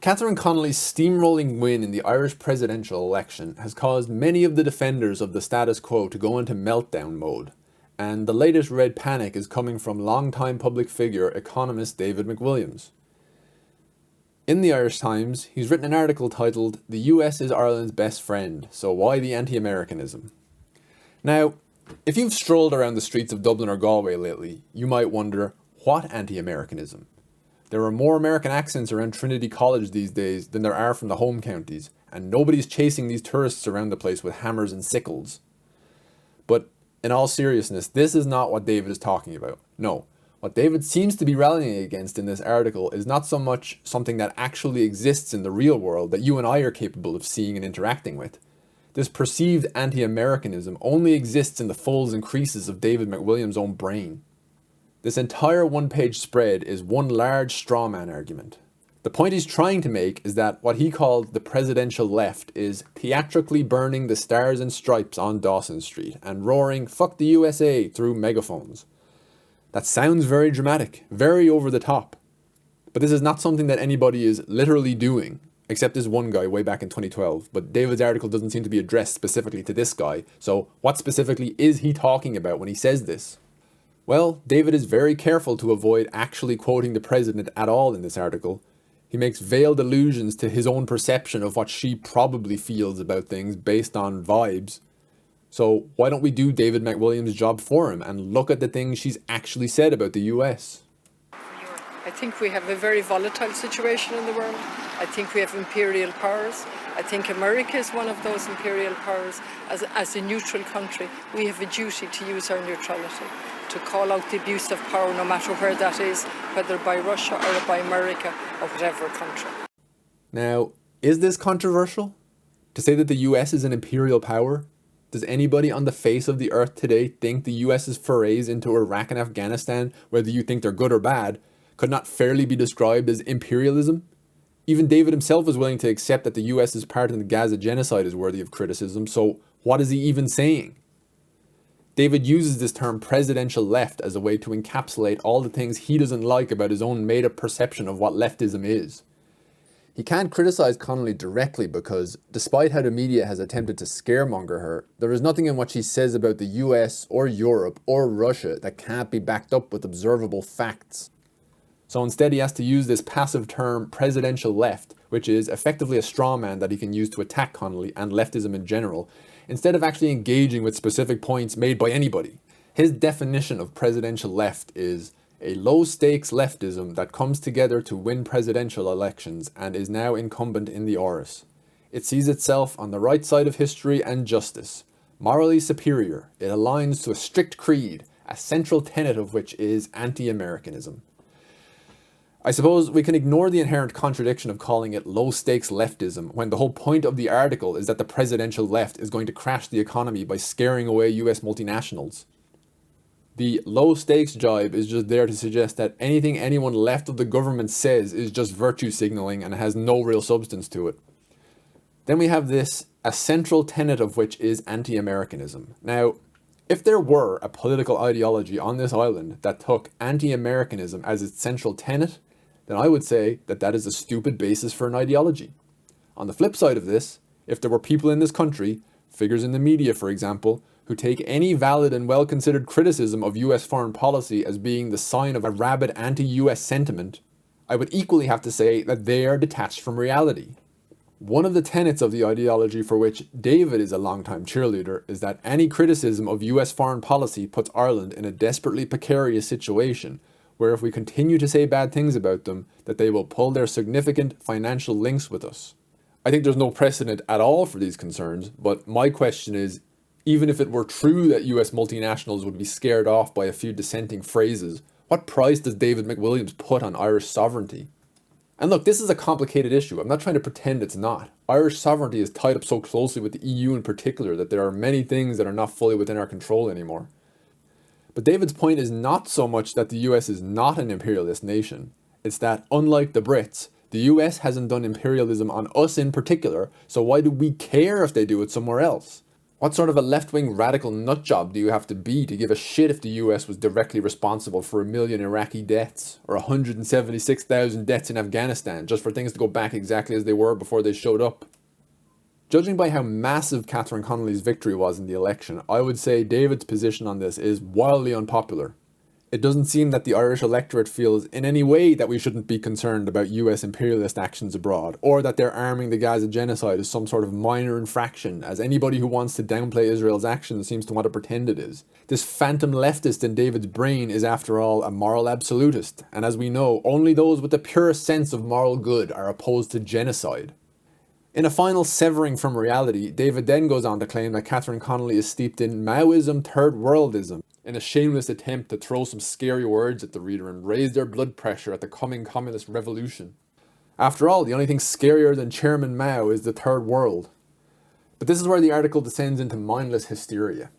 Catherine Connolly's steamrolling win in the Irish presidential election has caused many of the defenders of the status quo to go into meltdown mode, and the latest red panic is coming from longtime public figure economist David McWilliams. In the Irish Times, he's written an article titled "The US is Ireland's Best Friend, so why the anti-Americanism?" Now, if you've strolled around the streets of Dublin or Galway lately, you might wonder, what anti-Americanism? There are more American accents around Trinity College these days than there are from the home counties, and nobody's chasing these tourists around the place with hammers and sickles. But in all seriousness, this is not what David is talking about. No, what David seems to be rallying against in this article is not so much something that actually exists in the real world that you and I are capable of seeing and interacting with. This perceived anti-Americanism only exists in the folds and creases of David McWilliams' own brain. This entire one-page spread is one large straw man argument. The point he's trying to make is that what he called the presidential left is theatrically burning the stars and stripes on Dawson Street and roaring "fuck the USA" through megaphones. That sounds very dramatic, very over the top. But this is not something that anybody is literally doing, except this one guy way back in 2012. But David's article doesn't seem to be addressed specifically to this guy, so what specifically is he talking about when he says this? Well, David is very careful to avoid actually quoting the president at all in this article. He makes veiled allusions to his own perception of what she probably feels about things based on vibes. So why don't we do David McWilliams' job for him and look at the things she's actually said about the US? I think we have a very volatile situation in the world. I think we have imperial powers. I think America is one of those imperial powers. As a neutral country, we have a duty to use our neutrality, to call out the abuse of power no matter where that is, whether by Russia or by America or whatever country. Now, is this controversial? To say that the US is an imperial power? Does anybody on the face of the earth today think the US's forays into Iraq and Afghanistan, whether you think they're good or bad, could not fairly be described as imperialism? Even David himself is willing to accept that the US's part in the Gaza genocide is worthy of criticism, so what is he even saying? David uses this term presidential left as a way to encapsulate all the things he doesn't like about his own made-up perception of what leftism is. He can't criticize Connolly directly because, despite how the media has attempted to scaremonger her, there is nothing in what she says about the US or Europe or Russia that can't be backed up with observable facts. So instead he has to use this passive term presidential left, which is effectively a straw man that he can use to attack Connolly and leftism in general, instead of actually engaging with specific points made by anybody. His definition of presidential left is a low-stakes leftism that comes together to win presidential elections and is now incumbent in the Oris. It sees itself on the right side of history and justice. Morally superior, it aligns to a strict creed, a central tenet of which is anti-Americanism. I suppose we can ignore the inherent contradiction of calling it low-stakes leftism when the whole point of the article is that the presidential left is going to crash the economy by scaring away US multinationals. The low-stakes jibe is just there to suggest that anything anyone left of the government says is just virtue signaling and has no real substance to it. Then we have this, a central tenet of which is anti-Americanism. Now, if there were a political ideology on this island that took anti-Americanism as its central tenet, then I would say that that is a stupid basis for an ideology. On the flip side of this, if there were people in this country, figures in the media for example, who take any valid and well-considered criticism of US foreign policy as being the sign of a rabid anti-US sentiment, I would equally have to say that they are detached from reality. One of the tenets of the ideology for which David is a longtime cheerleader is that any criticism of US foreign policy puts Ireland in a desperately precarious situation, where if we continue to say bad things about them, that they will pull their significant financial links with us. I think there's no precedent at all for these concerns, but my question is, even if it were true that US multinationals would be scared off by a few dissenting phrases, what price does David McWilliams put on Irish sovereignty? And look, this is a complicated issue. I'm not trying to pretend it's not. Irish sovereignty is tied up so closely with the EU in particular that there are many things that are not fully within our control anymore. But David's point is not so much that the US is not an imperialist nation. It's that, unlike the Brits, the US hasn't done imperialism on us in particular, so why do we care if they do it somewhere else? What sort of a left-wing radical nutjob do you have to be to give a shit if the US was directly responsible for 1 million Iraqi deaths, or 176,000 deaths in Afghanistan, just for things to go back exactly as they were before they showed up? Judging by how massive Catherine Connolly's victory was in the election, I would say David's position on this is wildly unpopular. It doesn't seem that the Irish electorate feels in any way that we shouldn't be concerned about US imperialist actions abroad, or that their arming the Gaza genocide is some sort of minor infraction, as anybody who wants to downplay Israel's actions seems to want to pretend it is. This phantom leftist in David's brain is after all a moral absolutist, and as we know, only those with the purest sense of moral good are opposed to genocide. In a final severing from reality, David then goes on to claim that Catherine Connolly is steeped in Maoism-Third Worldism, in a shameless attempt to throw some scary words at the reader and raise their blood pressure at the coming communist revolution. After all, the only thing scarier than Chairman Mao is the Third World. But this is where the article descends into mindless hysteria.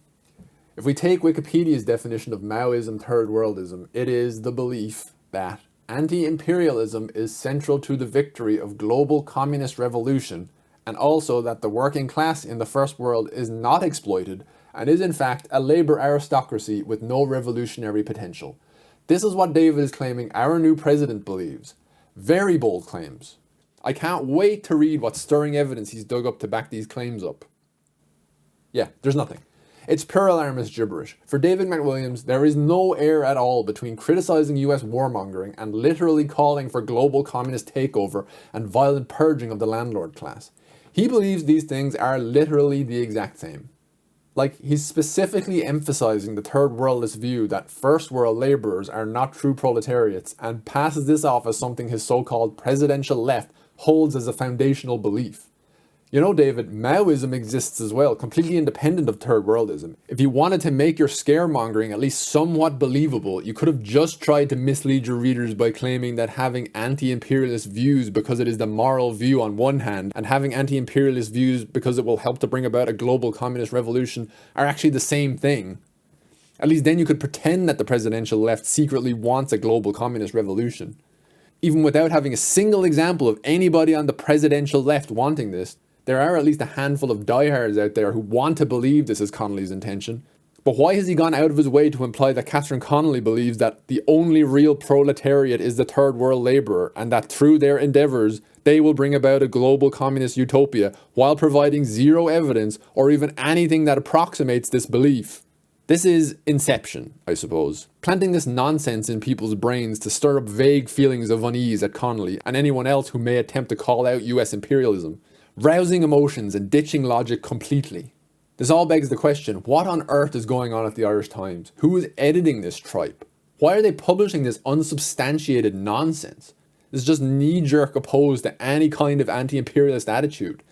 If we take Wikipedia's definition of Maoism-Third Worldism, it is the belief that anti-imperialism is central to the victory of global communist revolution, and also that the working class in the First World is not exploited and is in fact a labour aristocracy with no revolutionary potential. This is what David is claiming our new president believes. Very bold claims. I can't wait to read what stirring evidence he's dug up to back these claims up. Yeah, there's nothing. It's pure alarmist gibberish. For David McWilliams, there is no air at all between criticising US warmongering and literally calling for global communist takeover and violent purging of the landlord class. He believes these things are literally the exact same. Like, he's specifically emphasising the third worldist view that first world labourers are not true proletariats, and passes this off as something his so-called presidential left holds as a foundational belief. You know, David, Maoism exists as well, completely independent of third worldism. If you wanted to make your scaremongering at least somewhat believable, you could have just tried to mislead your readers by claiming that having anti-imperialist views because it is the moral view on one hand, and having anti-imperialist views because it will help to bring about a global communist revolution are actually the same thing. At least then you could pretend that the presidential left secretly wants a global communist revolution. Even without having a single example of anybody on the presidential left wanting this, there are at least a handful of diehards out there who want to believe this is Connolly's intention. But why has he gone out of his way to imply that Catherine Connolly believes that the only real proletariat is the third world labourer, and that through their endeavours they will bring about a global communist utopia, while providing zero evidence or even anything that approximates this belief? This is inception, I suppose. Planting this nonsense in people's brains to stir up vague feelings of unease at Connolly and anyone else who may attempt to call out US imperialism. Rousing emotions and ditching logic completely. This all begs the question, what on earth is going on at the Irish Times? Who is editing this tripe? Why are they publishing this unsubstantiated nonsense? This is just knee-jerk opposed to any kind of anti-imperialist attitude.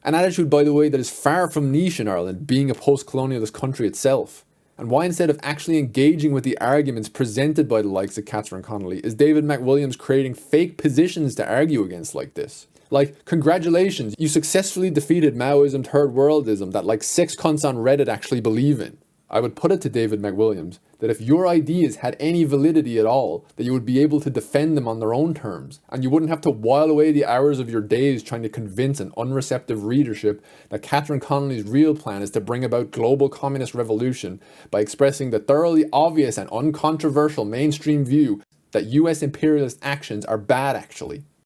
An attitude, by the way, that is far from niche in Ireland, being a post-colonialist country itself. And why, instead of actually engaging with the arguments presented by the likes of Catherine Connolly, is David McWilliams creating fake positions to argue against like this? Like, congratulations, you successfully defeated Maoism-Third Worldism that like 6 cunts on Reddit actually believe in. I would put it to David McWilliams that if your ideas had any validity at all, that you would be able to defend them on their own terms, and you wouldn't have to while away the hours of your days trying to convince an unreceptive readership that Catherine Connolly's real plan is to bring about global communist revolution by expressing the thoroughly obvious and uncontroversial mainstream view that US imperialist actions are bad actually.